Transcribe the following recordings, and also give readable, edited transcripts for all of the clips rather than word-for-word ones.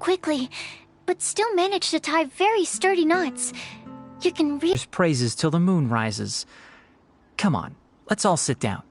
quickly, but still manage to tie very sturdy knots. You can praises till the moon rises. Come on, let's all sit down.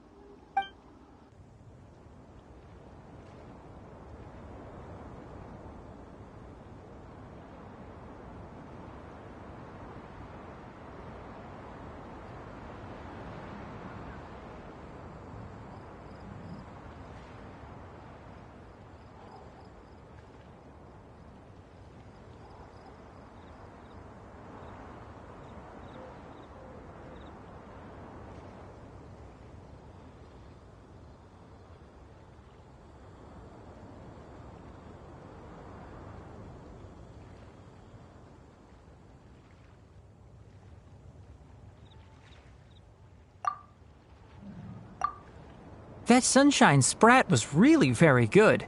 That sunshine sprat was really very good.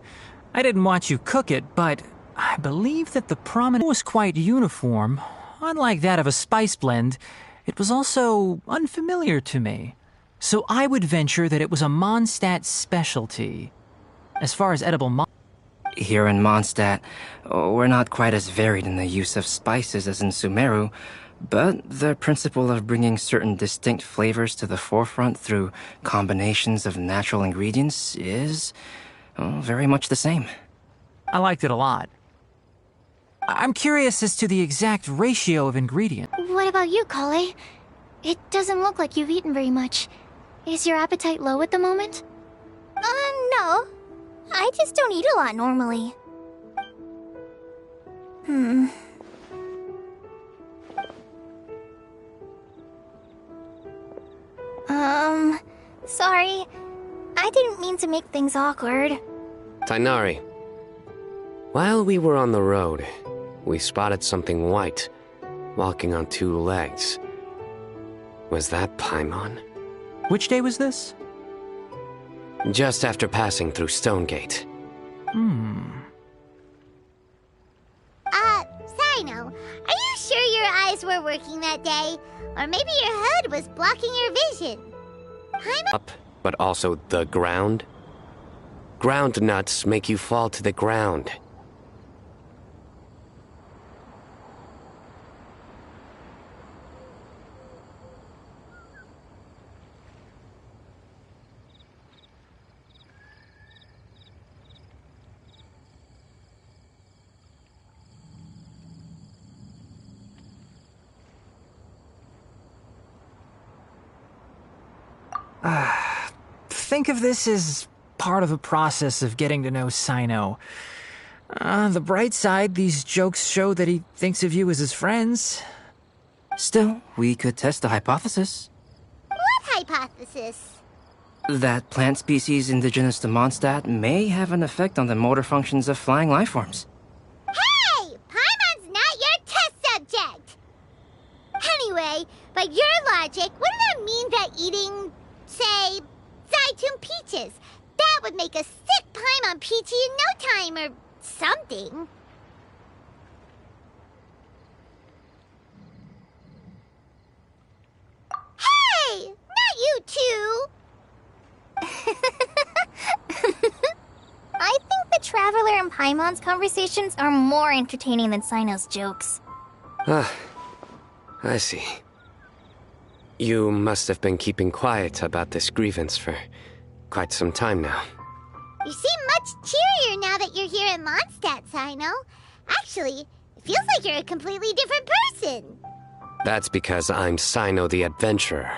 I didn't watch you cook it, but I believe that the promenade was quite uniform. Unlike that of a spice blend, it was also unfamiliar to me. So I would venture that it was a Mondstadt specialty. As far as edible Here in Mondstadt, we're not quite as varied in the use of spices as in Sumeru, but the principle of bringing certain distinct flavors to the forefront through combinations of natural ingredients is very much the same. I liked it a lot. I'm curious as to the exact ratio of ingredients. What about you, Kale? It doesn't look like you've eaten very much. Is your appetite low at the moment? No. I just don't eat a lot normally. Sorry. I didn't mean to make things awkward. Tainari, while we were on the road, we spotted something white, walking on two legs. Was that Paimon? Which day was this? Just after passing through Stonegate. Sino, are you sure your eyes were working that day? Or maybe your hood was blocking your vision? Up, but also the ground? Ground nuts make you fall to the ground. Think of this as part of the process of getting to know Sino. On the bright side, these jokes show that he thinks of you as his friends. Still, we could test the hypothesis. What hypothesis? That plant species indigenous to Mondstadt may have an effect on the motor functions of flying lifeforms. Hey! Paimon's not your test subject! Anyway, by your logic, wouldn't that mean that eating, say, Zaitun peaches, that would make a sick Paimon peachy in no time or something? Hey! Not you two! I think the Traveler and Paimon's conversations are more entertaining than Sino's jokes. I see. You must have been keeping quiet about this grievance for quite some time now. You seem much cheerier now that you're here in Mondstadt, Sino. Actually, it feels like you're a completely different person. That's because I'm Sino the Adventurer.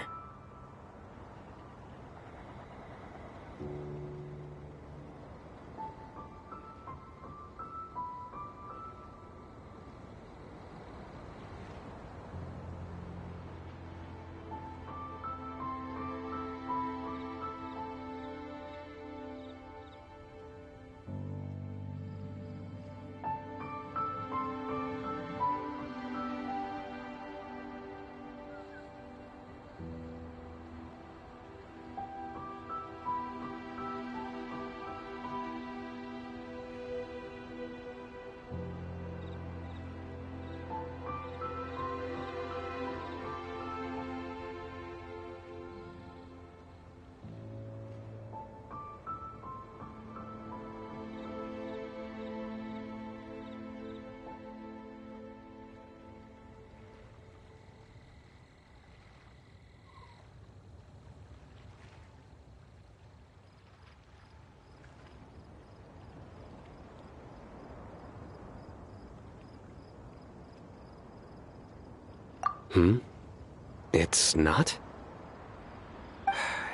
It's not?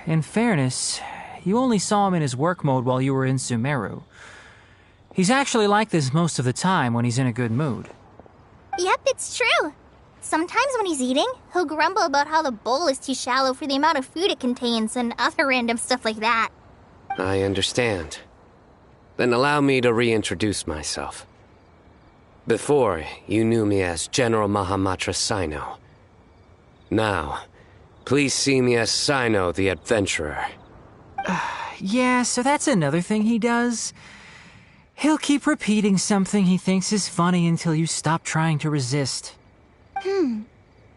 In fairness, you only saw him in his work mode while you were in Sumeru. He's actually like this most of the time when he's in a good mood. Yep, it's true. Sometimes when he's eating, he'll grumble about how the bowl is too shallow for the amount of food it contains and other random stuff like that. I understand. Then allow me to reintroduce myself. Before, you knew me as General Mahamatra Sino. Now, please see me as Sino the Adventurer. Yeah, so that's another thing he does. He'll keep repeating something he thinks is funny until you stop trying to resist.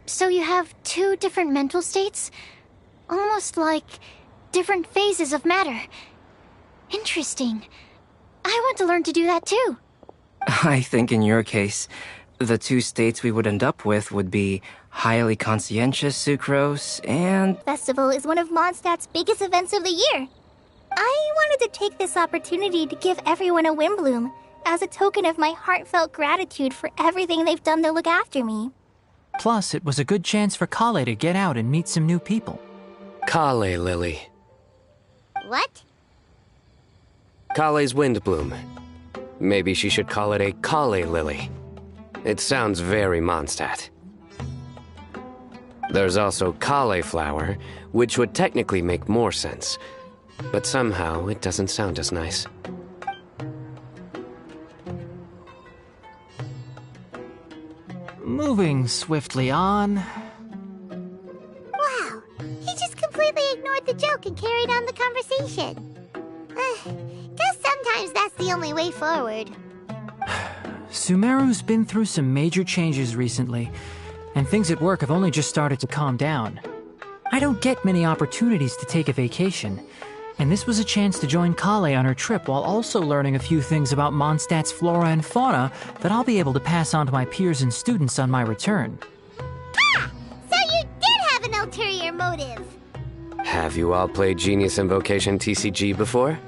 So you have two different mental states? Almost like different phases of matter. Interesting. I want to learn to do that too. I think in your case, the two states we would end up with would be highly conscientious sucrose and... Festival is one of Mondstadt's biggest events of the year. I wanted to take this opportunity to give everyone a Wimbloom as a token of my heartfelt gratitude for everything they've done to look after me. Plus, it was a good chance for Kale to get out and meet some new people. Kale Lily. What? Kale's Windbloom. Maybe she should call it a Kale Lily. It sounds very Mondstadt. There's also Cauliflower, which would technically make more sense. But somehow, it doesn't sound as nice. Moving swiftly on. Wow, he just completely ignored the joke and carried on the conversation. Guess sometimes that's the only way forward. Sumeru's been through some major changes recently, and things at work have only just started to calm down. I don't get many opportunities to take a vacation, and this was a chance to join Kale on her trip while also learning a few things about Mondstadt's flora and fauna that I'll be able to pass on to my peers and students on my return. Ah! So you did have an ulterior motive! Have you all played Genius Invocation TCG before?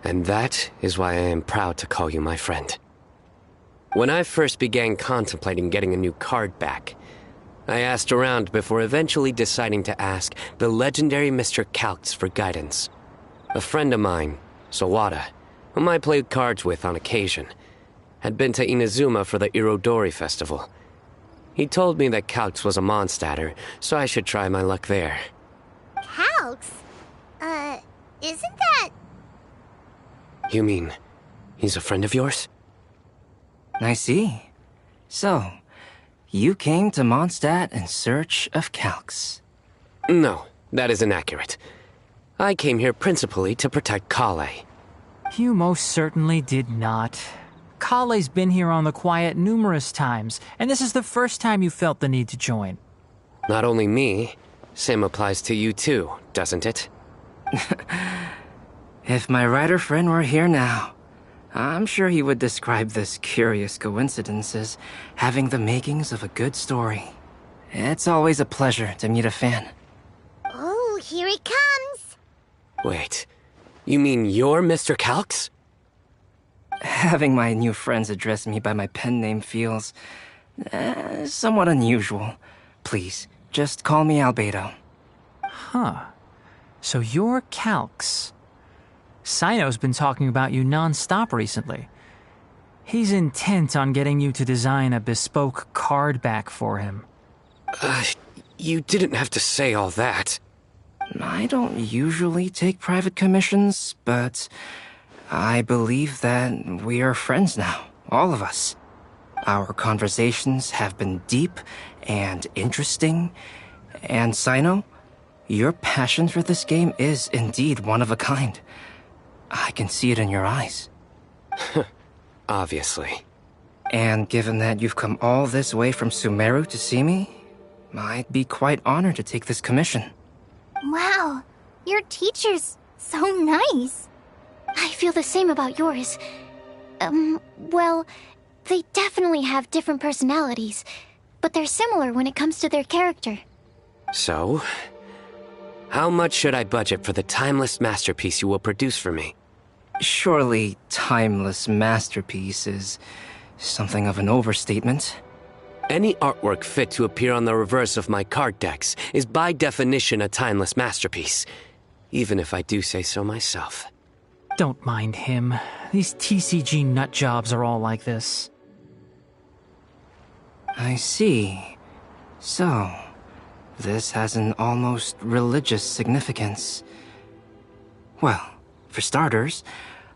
And that is why I am proud to call you my friend. When I first began contemplating getting a new card back, I asked around before eventually deciding to ask the legendary Mr. Calx for guidance. A friend of mine, Sawada, whom I played cards with on occasion, had been to Inazuma for the Irodori festival. He told me that Calx was a Mondstadter, so I should try my luck there. Calx? Isn't that... You mean, he's a friend of yours? I see. So, you came to Mondstadt in search of Calx. No, that is inaccurate. I came here principally to protect Kale. You most certainly did not. Kale's been here on the quiet numerous times, and this is the first time you felt the need to join. Not only me, same applies to you too, doesn't it? If my writer friend were here now, I'm sure he would describe this curious coincidence as having the makings of a good story. It's always a pleasure to meet a fan. Oh, here he comes! Wait, you mean you're Mr. Calx? Having my new friends address me by my pen name feels... somewhat unusual. Please, just call me Albedo. Huh. So you're Calx. Sino's been talking about you non-stop recently. He's intent on getting you to design a bespoke card back for him. You didn't have to say all that. I don't usually take private commissions, but I believe that we are friends now, all of us. Our conversations have been deep and interesting, and Sino, your passion for this game is indeed one of a kind. I can see it in your eyes. Obviously. And given that you've come all this way from Sumeru to see me, I'd be quite honored to take this commission. Wow, your teacher's so nice. I feel the same about yours. Well, they definitely have different personalities, but they're similar when it comes to their character. So, how much should I budget for the timeless masterpiece you will produce for me? Surely, timeless masterpiece is something of an overstatement. Any artwork fit to appear on the reverse of my card decks is by definition a timeless masterpiece, even if I do say so myself. Don't mind him. These TCG nut jobs are all like this. I see. So, this has an almost religious significance. Well, for starters,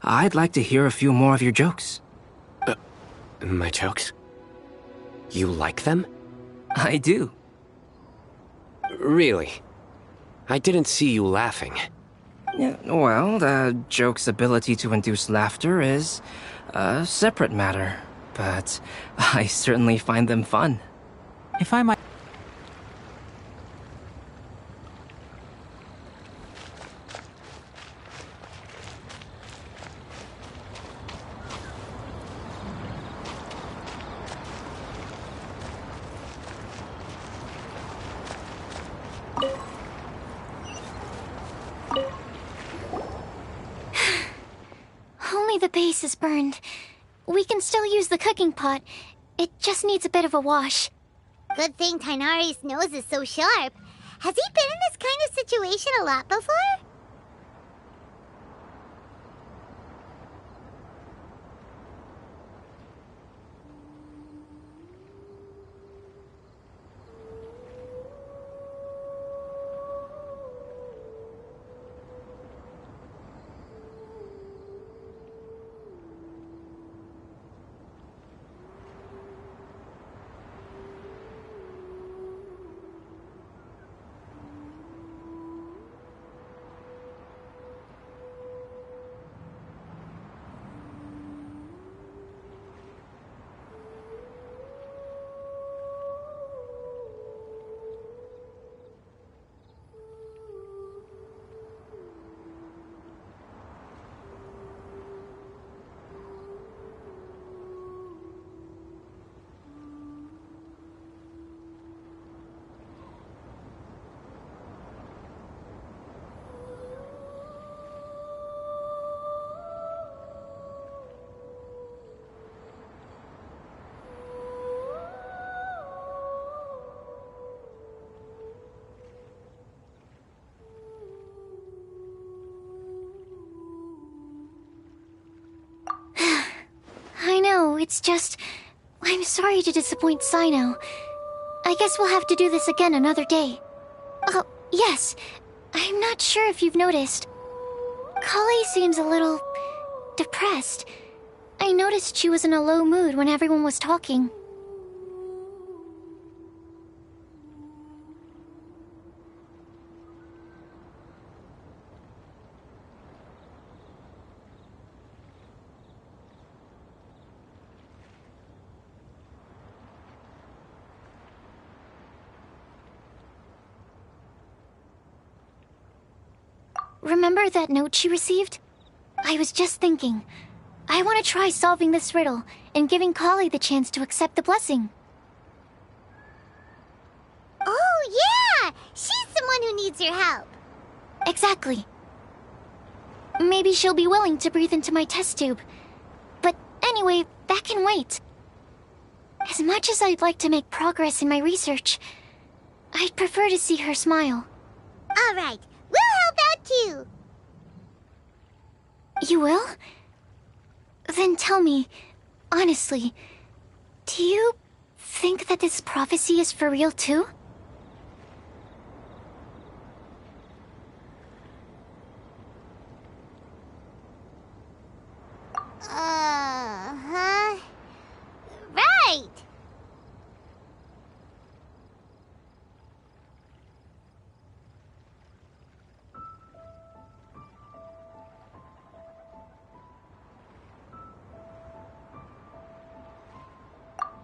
I'd like to hear a few more of your jokes. My jokes? You like them? I do. Really? I didn't see you laughing. Yeah, well, the joke's ability to induce laughter is a separate matter, but I certainly find them fun. If I might... Only the base is burned. We can still use the cooking pot. It just needs a bit of a wash. Good thing Tainari's nose is so sharp. Has he been in this kind of situation a lot before? I know, it's just... I'm sorry to disappoint Sino. I guess we'll have to do this again another day. Oh, yes. I'm not sure if you've noticed. Kali seems a little... depressed. I noticed she was in a low mood when everyone was talking. Remember that note she received? I was just thinking. I want to try solving this riddle and giving Kali the chance to accept the blessing. Oh, yeah! She's someone who needs your help. Exactly. Maybe she'll be willing to breathe into my test tube. But anyway, that can wait. As much as I'd like to make progress in my research, I'd prefer to see her smile. All right, we'll help out too. You will? Then tell me, honestly, do you think that this prophecy is for real too? Huh? Right!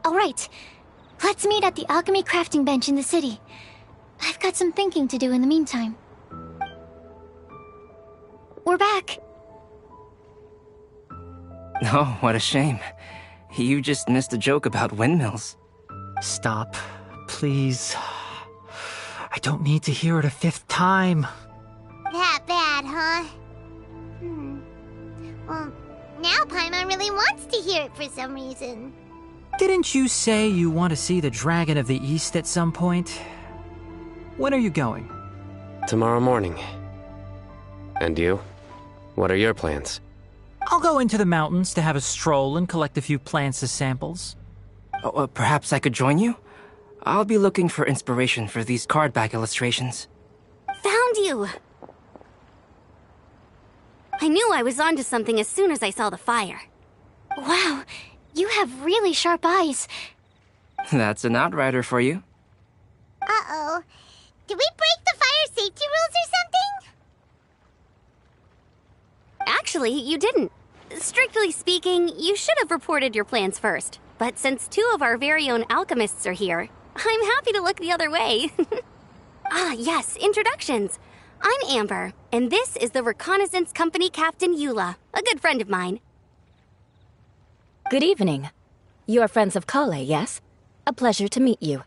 Alright, let's meet at the alchemy crafting bench in the city. I've got some thinking to do in the meantime. We're back. Oh, what a shame. You just missed a joke about windmills. Stop, please. I don't need to hear it a fifth time. That bad, huh? Well, now Paimon really wants to hear it for some reason. Didn't you say you want to see the Dragon of the East at some point? When are you going? Tomorrow morning. And you? What are your plans? I'll go into the mountains to have a stroll and collect a few plants as samples. Oh, perhaps I could join you? I'll be looking for inspiration for these card back illustrations. Found you! I knew I was onto something as soon as I saw the fire. Wow, you have really sharp eyes. That's an outrider for you. Uh-oh. Did we break the fire safety rules or something? Actually, you didn't. Strictly speaking, you should have reported your plans first. But since two of our very own alchemists are here, I'm happy to look the other way. Ah, yes, introductions. I'm Amber, and this is the Reconnaissance Company Captain Eula, a good friend of mine. Good evening. You are friends of Kale, yes? A pleasure to meet you.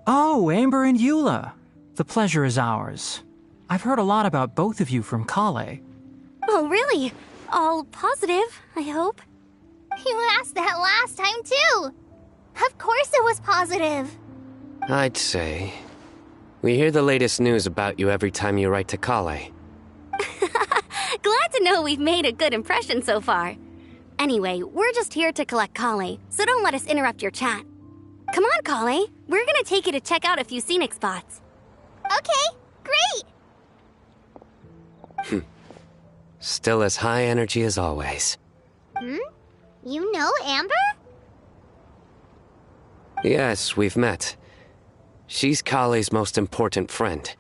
Oh, Amber and Eula. The pleasure is ours. I've heard a lot about both of you from Kale. Oh, really? All positive, I hope. You asked that last time, too. Of course it was positive. I'd say. We hear the latest news about you every time you write to Kale. Glad to know we've made a good impression so far. Anyway, we're just here to collect Kale, so don't let us interrupt your chat. Come on, Kale. We're gonna take you to check out a few scenic spots. Okay, great. Still as high energy as always. You know Amber? Yes, we've met. She's Kale's most important friend.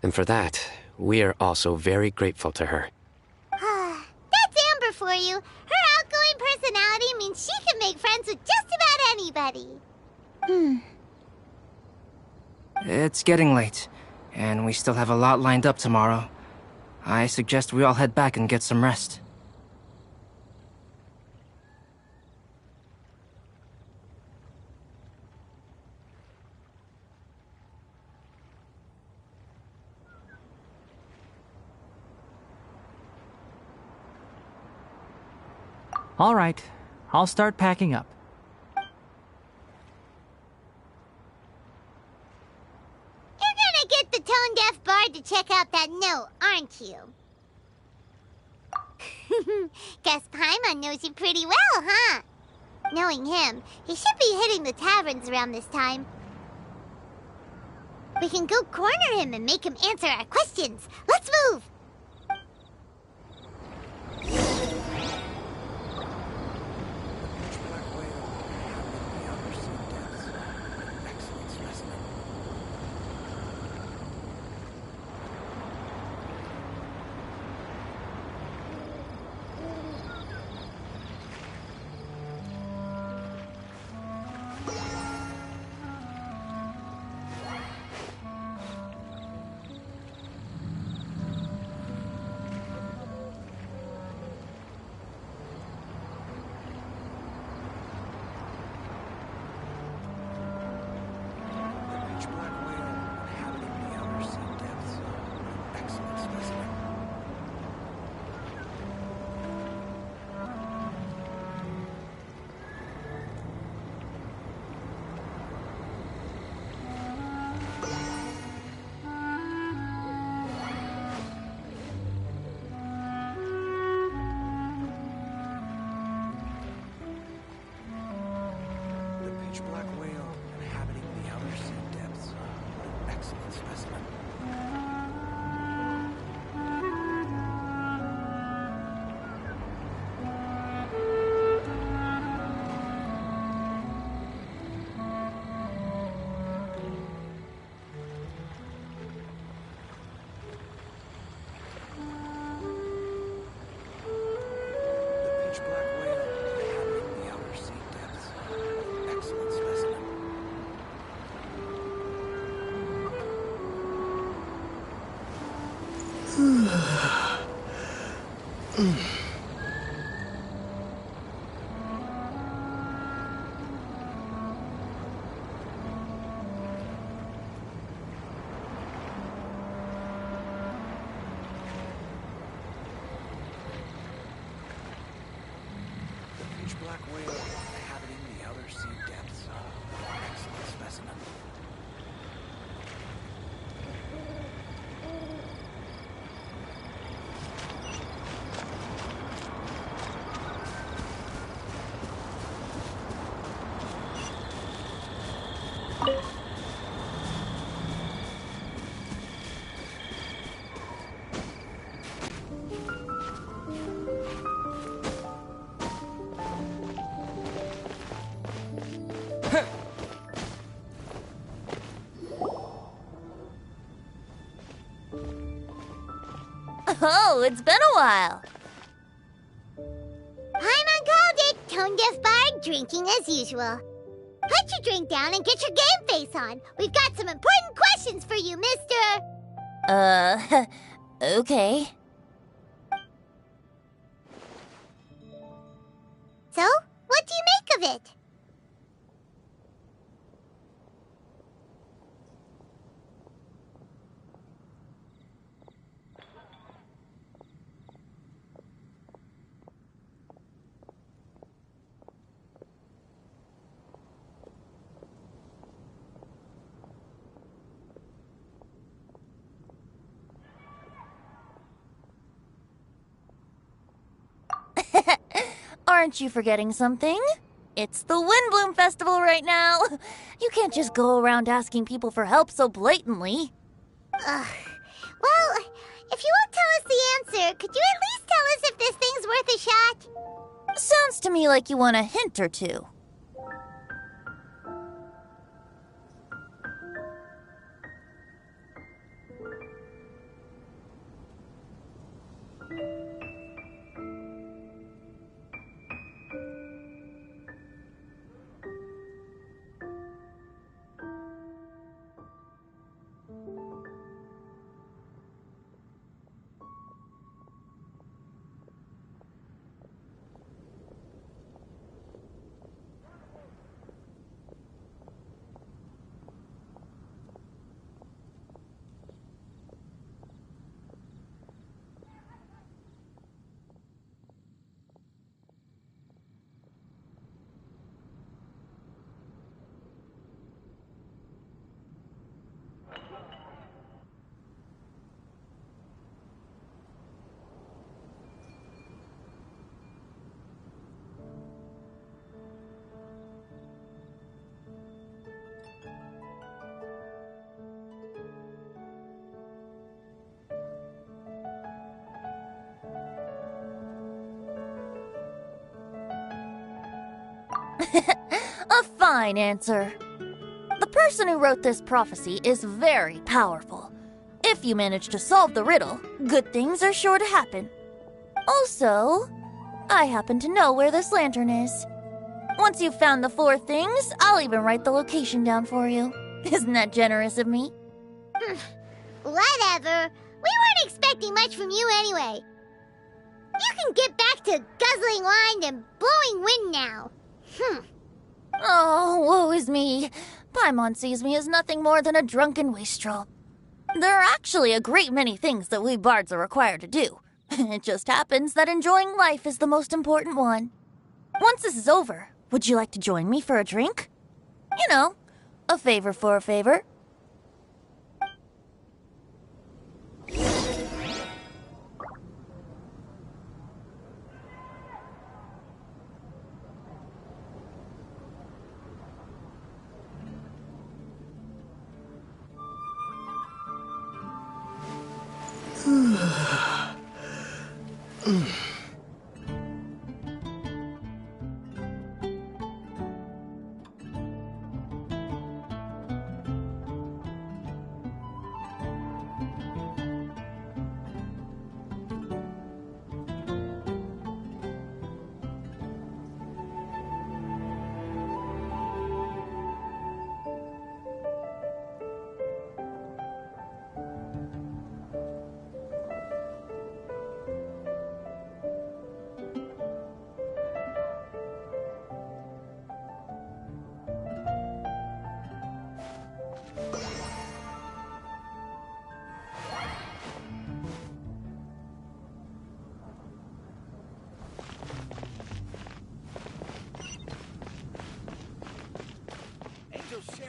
And for that, we are also very grateful to her. That's Amber for you. Her outgoing personality means she can make friends with just about anybody. It's getting late, and we still have a lot lined up tomorrow. I suggest we all head back and get some rest. All right, I'll start packing up. You're gonna get the tone-deaf bard to check out that note, aren't you? Guess Paimon knows you pretty well, huh? Knowing him, he should be hitting the taverns around this time. We can go corner him and make him answer our questions. Let's move! Pitch black whale inhabiting the outer sea depths. Excellent specimen. Oh, it's been a while. Paimon called it. Tone deaf bard, drinking as usual. Put your drink down and get your game face on. We've got some important questions for you, mister. Okay. So, what do you make of it? Aren't you forgetting something? It's the Windbloom Festival right now. You can't just go around asking people for help so blatantly. Well, if you won't tell us the answer, could you at least tell us if this thing's worth a shot? Sounds to me like you want a hint or two. A fine answer. The person who wrote this prophecy is very powerful. If you manage to solve the riddle, good things are sure to happen. Also, I happen to know where this lantern is. Once you've found the 4 things, I'll even write the location down for you. Isn't that generous of me? Whatever. We weren't expecting much from you anyway. You can get back to guzzling wine and blowing wind now. Oh, woe is me. Paimon sees me as nothing more than a drunken wastrel. There are actually a great many things that we bards are required to do. It just happens that enjoying life is the most important one. Once this is over, would you like to join me for a drink? You know, a favor for a favor.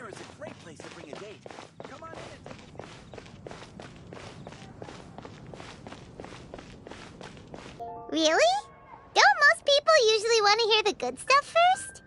Here is a great place to bring a date. Come on in and take a seat. Really? Don't most people usually want to hear the good stuff first?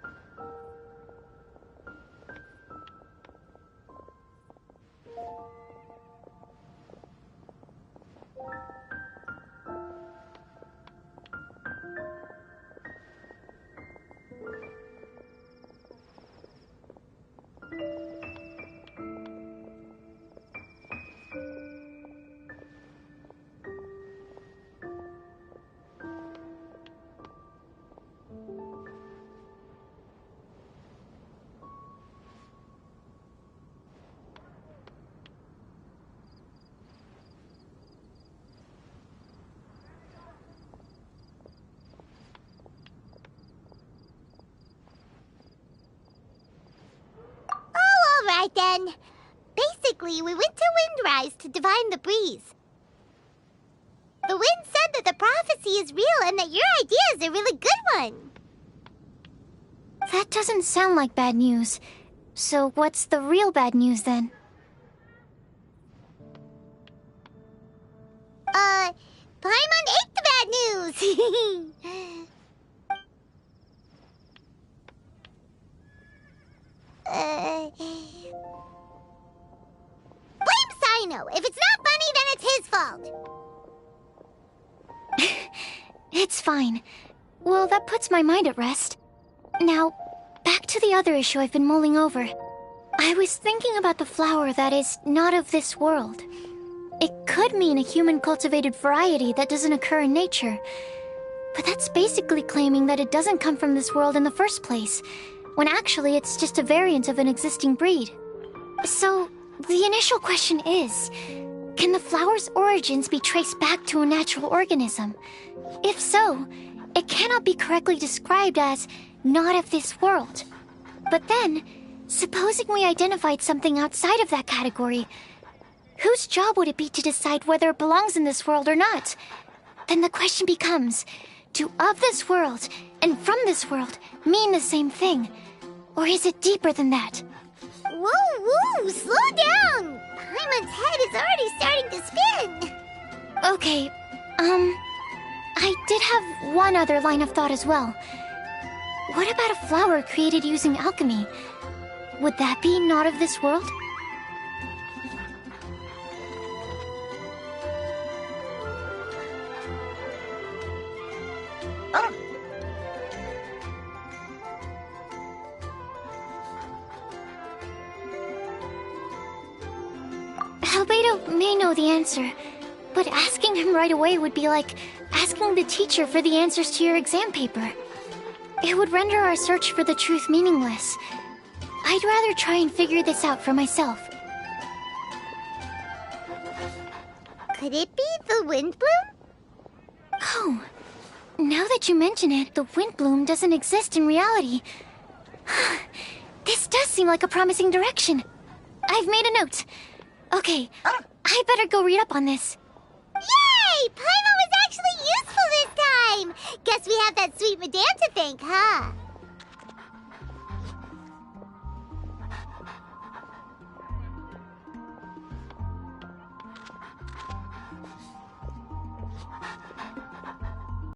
Alright then. Basically, we went to Windrise to divine the breeze. The wind said that the prophecy is real and that your idea is a really good one. That doesn't sound like bad news. So what's the real bad news then? Paimon ate the bad news! Blame Sino! If it's not funny, then it's his fault! It's fine. Well, that puts my mind at rest. Now, back to the other issue I've been mulling over. I was thinking about the flower that is not of this world. It could mean a human-cultivated variety that doesn't occur in nature. But that's basically claiming that it doesn't come from this world in the first place, when actually it's just a variant of an existing breed. So, the initial question is, can the flower's origins be traced back to a natural organism? If so, it cannot be correctly described as not of this world. But then, supposing we identified something outside of that category, whose job would it be to decide whether it belongs in this world or not? Then the question becomes, do of this world and from this world mean the same thing? Or is it deeper than that? Whoa, slow down! Paimon's head is already starting to spin! Okay, I did have one other line of thought as well. What about a flower created using alchemy? Would that be not of this world? Albedo may know the answer, but asking him right away would be like asking the teacher for the answers to your exam paper. It would render our search for the truth meaningless. I'd rather try and figure this out for myself. Could it be the wind bloom? Oh, now that you mention it, the wind bloom doesn't exist in reality. This does seem like a promising direction. I've made a note. Okay, I better go read up on this. Yay! Paimon was actually useful this time! Guess we have that sweet madame to thank, huh?